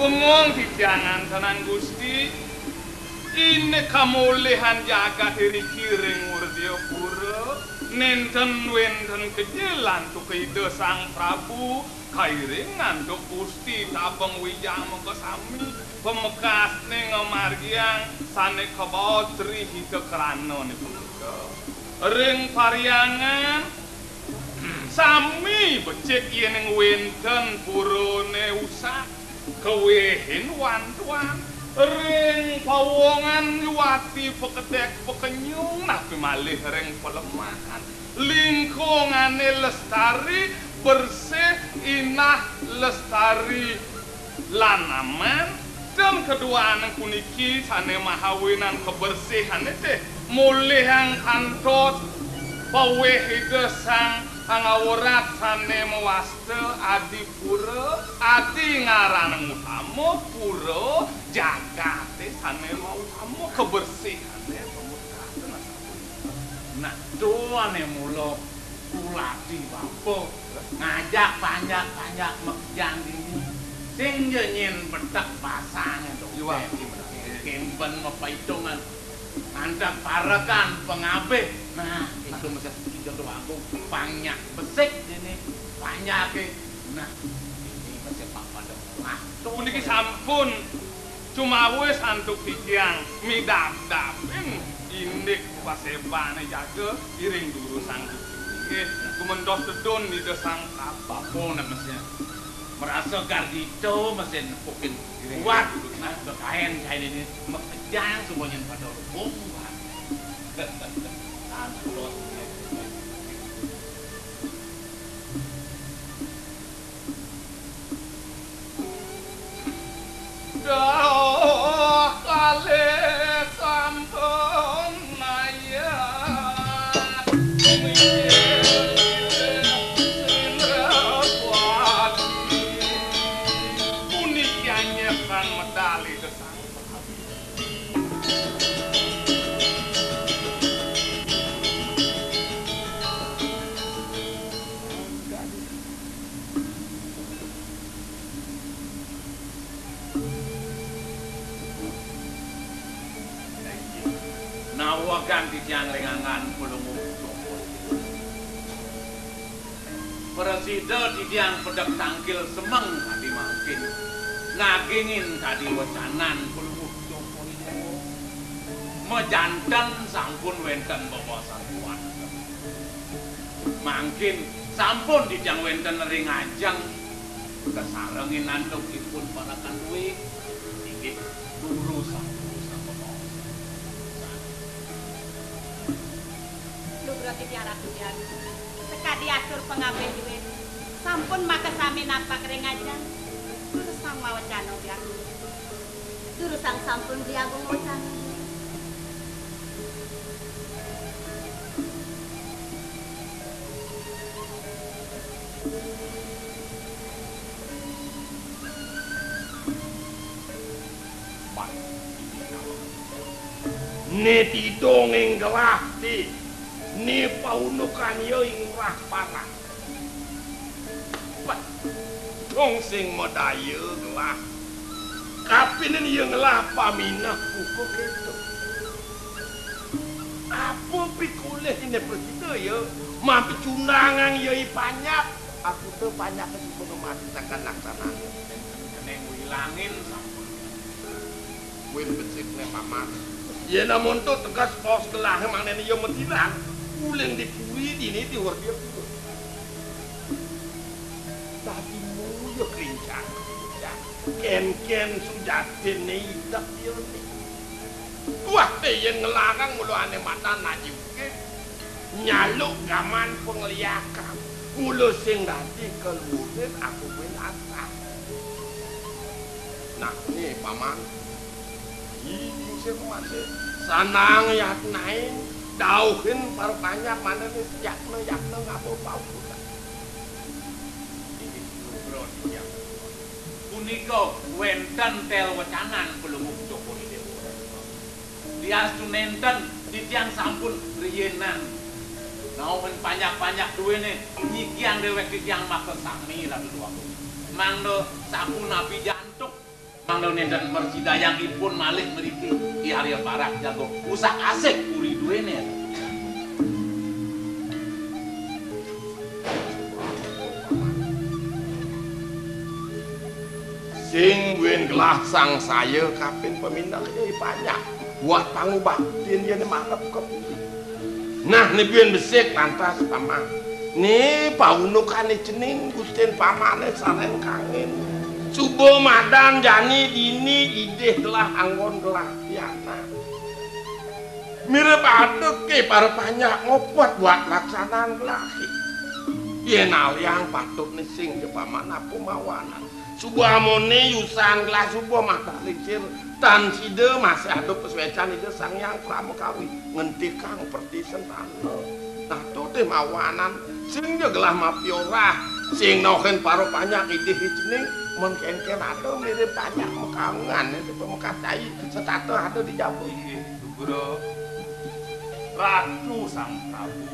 Bengong dijangan tenan Gusti. Ini kamulihan jagat diri kiring Wurdya Pura. Nenten wenten kejelan tukida Sang Prabu. Kairing nganduk Gusti tabeng wijama kesami. Pemekas ning margiang sane kabotri hita krana ni punika. Ring paryangan sami becik yen wenten purane usak kewehin wan-wan ring pawongan luwati pekedek pekenyung napi malih ring pelemahan lingkungane lestari bersih inah lestari lan aman dan kedua anak puniki sane mahawinan kebersihan teh mulihang kantos paweh gesang angawurat sane mewasta adi pura adi ngaran utama pura jagate sane mau utama kebersihane pemekasan nah doane mulo kulati bapo ngajak banyak mekjang dini sing nyen betak pasangan to iwa kemben mapaitongan andak parakan pengabeh nah itu mesti jodoh aku banyak besik ini banyak nah ini mesti pak pada niki sampun cuma wis antuk pikiang midap-dapin indik pasebane jaga iring dulu sanggup nggih kumentos sedon di desang apapun mesti merasa gardito mesin mungkin kuat nah kain ini mekejang semuanya pada rubung dah kali sampun ayat unikiannya sang medali desang nawagan titiang rengangan pelungu joko. Presida titiang pedek tangkil semeng kadi mangkin ngagingin kadi wacanan pelungu joko itu mejantan sampun wenten bawasan tuan mangkin sampun titiang wenten ring ajang kesarengin nantukipun para kanduwe inggih dulu sama berarti tiara tujuan sekadi atur pengamen duit sampun maka sami napak ring aja terus sang mawacana biar terus sang sampun diagung wacana Neti dongeng gelah ti ni paunukan yo ing rah parah dong sing modaya gelah kapinen yang lah paminah kuko keto apa pikuleh ini presida yo mampi cundangan yo ipanyap aku tuh banyak kesempatan mati takkan laksana neng wilangin sampun win becik ne paman ya namun tuh tegas pos gelah emang nenek yo metilang uleng dipuri ini diur dia dulu tapi muyo kerincang ken sujatin nih hidup dia nih wah deh yang ngelarang mulu aneh mata najib ke nyaluk gaman pengliakan mulu sing dati keluarin aku ben asa nah nih paman ini semua sanang yat nain dauhin par banyak mana nih yakna ngapo pau ini bro dia punika wenten tel wacanan pelunguk joko dewa dia sunenten titiang sampun riyenan naon banyak duwene nyikian dewek titiang make sami lah dulu aku mangdo sampun napi jantuk mangdo nenten mercidayangipun malih mriki ki Arya Barak jago usak asik uri duwene sing wen gelah sang saya kapin pemindah banyak buat pangubaktin dia mangkep ke nah ni bian besik lantas paman ni paunukan ni cening gusten pamane saren kangen subuh madan jani dini ide gelah anggon gelah tiana mirip aduk ke para banyak ngopot buat laksanaan gelah yen aliang patut ni sing ke paman apa mawanan subuh amone yusan gelas subuh mata licir tan side masih ada peswecan ide sang yang pramukawi ngentikang perti sentano nah tuh teh mawanan sing je gelah mapiorah sing noken paro banyak ide hijening mon ken ada mirip banyak mekaungan itu pemekas cai setato ada di jabu Bro Ratu Sang Prabu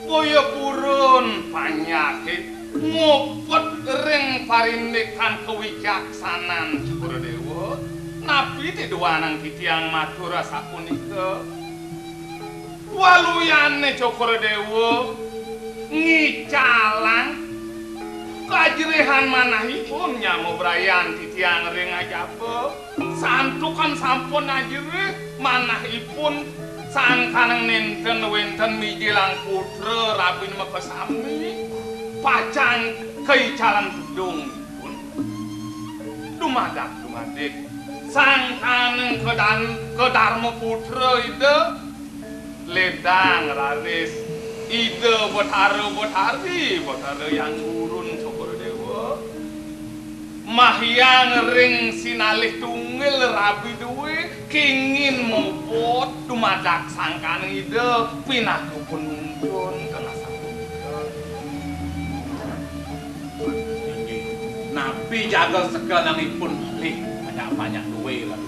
boyo purun panyakit ngopet ring parindekan kewijaksanan Sukoredewo napi tiduanang titiang matura sapunika waluyane Sukoredewo ngicalang kajrehan manahipun nyamobrayan titiang ring ajabe santukan sampun ajrih manahipun sangkaneng nenten wenten mijilang putra rabin mekesami pacang keicalan gedung pun dumadak sangkaneng ke Dharma putra ide ledang raris ide botare yang urun Sukoredewo mahyang ring sinalih tunggal rabi duwe kingin mopot dumadak sangkaneng ide pinaku penuntun kena napi jaga segalangipun malih banyak duwe lah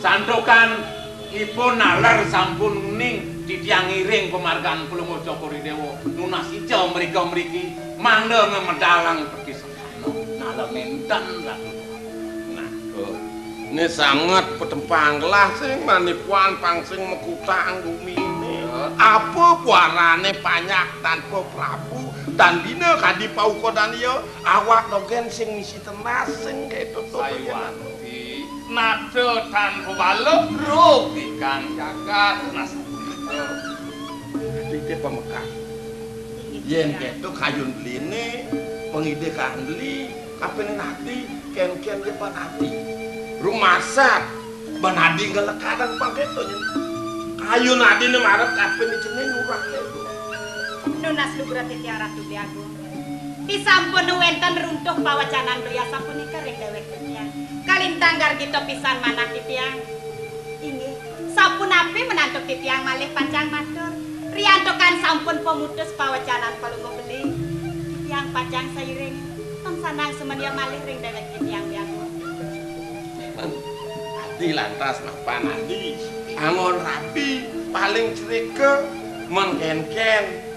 santokan ipun nalar sampun ning titiang iring pemargan Pelunggu Sukoredewo nunas ijo mriki mangda ngemedalang pergi sengkano nalar nenten lah nah Ini sangat petempang lah sing manipuan pangsing mekutang bumi. Apa warane banyak tanpa Prabu dan dina kadi pauko dan yo awak dogen sing misi tenas sing ketutup Saywanti nada tanpa balep rugi kang jagat nas Ide pemekas yen ketu kayun beline pengide kan beli kapan nanti ken-ken depan nanti rumah sak banadi ngelekadan paketo kayu nadi ne marep kapan dijeneng murah ketu Nunas lugra Tiang Ratu Biagung. Pisampun wenten runtuh pawacanan doya sapunika ring dewek Tiang. Kalintang gargito pisan manah Tiang. Inggih, sapunapi menantu Tiang malih panjang matur. Riyantokan sampun pemutus pawacanan palungo beli. Tiang panjang sairing. Tangsanang semedia malih ring dewek Tiang Biagung. Adi lantas napa nadi angon rapi paling cerike mengken-ken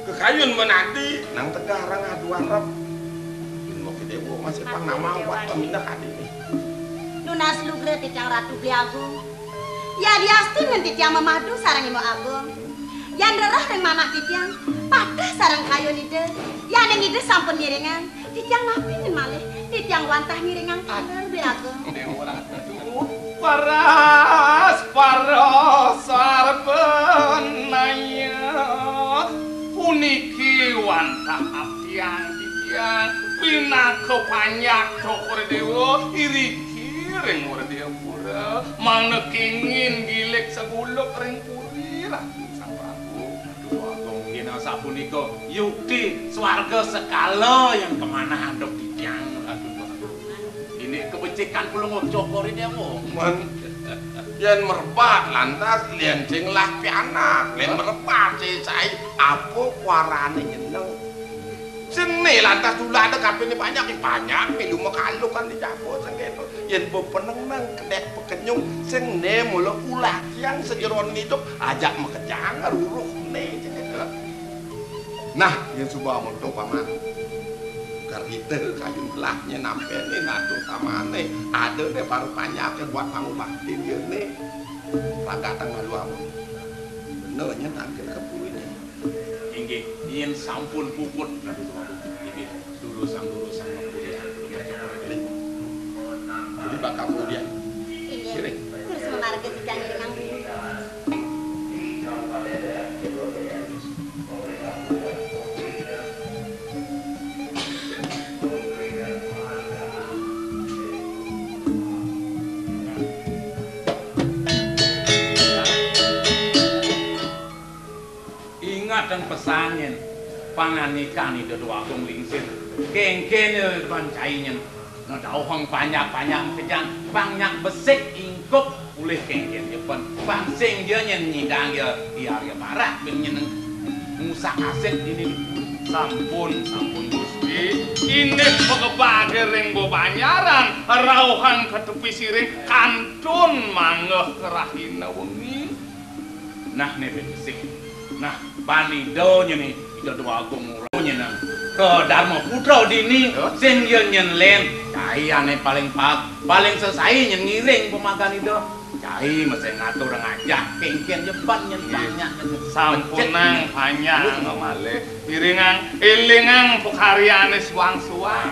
kekayun menanti nang tegarang adu arep mau kedewo masih pangnama buat pemindah kadi ini Nunas lugra Tiang Ratu Biagung. Ya diasti ngen Tiang memadu sarang imo agung. Yan rerah ring manah Tiang patah sarang kayun ide. Ya ning ide sampun ngiringan. Tiang napinin malih Tiang wantah ngiringan kaler Biagung. Dewa Ratu paras sarpenaya puniki wantah apiang Tiang pinaka panyak cokor dewa iriki ring dewa pura mana kengin gilek seguluk ring puri Ratu Sang Prabu. Aduh agong kena sapunika yukti swarga sekala yang kemana handok Tiang. Aduh ini kebecikan pulung cokor dewa. men yen merpat lantas lien sing lah pianak lien merpat si saya apa warane nyeneng sini lantas tulane kapene banyak pilu mekalu kan dicapot sing keto yen pepeneng nang kedek pekenyung sing ne mulo ulah yang sejeron hidup ajak mekejang ruruh ne nah yen subah moto paman karite kayun gelahnya nampe nih natu tamane ada deh baru banyak buat pangubah dia nih laga tanggal luamu benernya tangkil ke pulih Inggih yen sampun puput inggih durusan kemudian jadi bakal kemudian Iya. Terus memarga Tiang ngiringan dulu. dan pesanyen panganikan itu dua agung lingsir kengkene bancainyen ngedauhang banyak kejang banyak besik ingkup oleh kengken Jepun bangsing dia nyidang ya dia barat penyen musa aset ini sampun Gusti ini pegebage ring bobanyaran rauhan ketepi siring kantun mangeh kerahina wengi nah nih besik nah banido nih itu dua agung murahnya nang ke Dharma Putra dini sing yen nyen cai ane paling selesai nyen ngiring pemakan itu cai mesti ngatur ngajak kengken Jepang nyen banyak sampunang banyak malih piringang elingang pekaryane suang-suang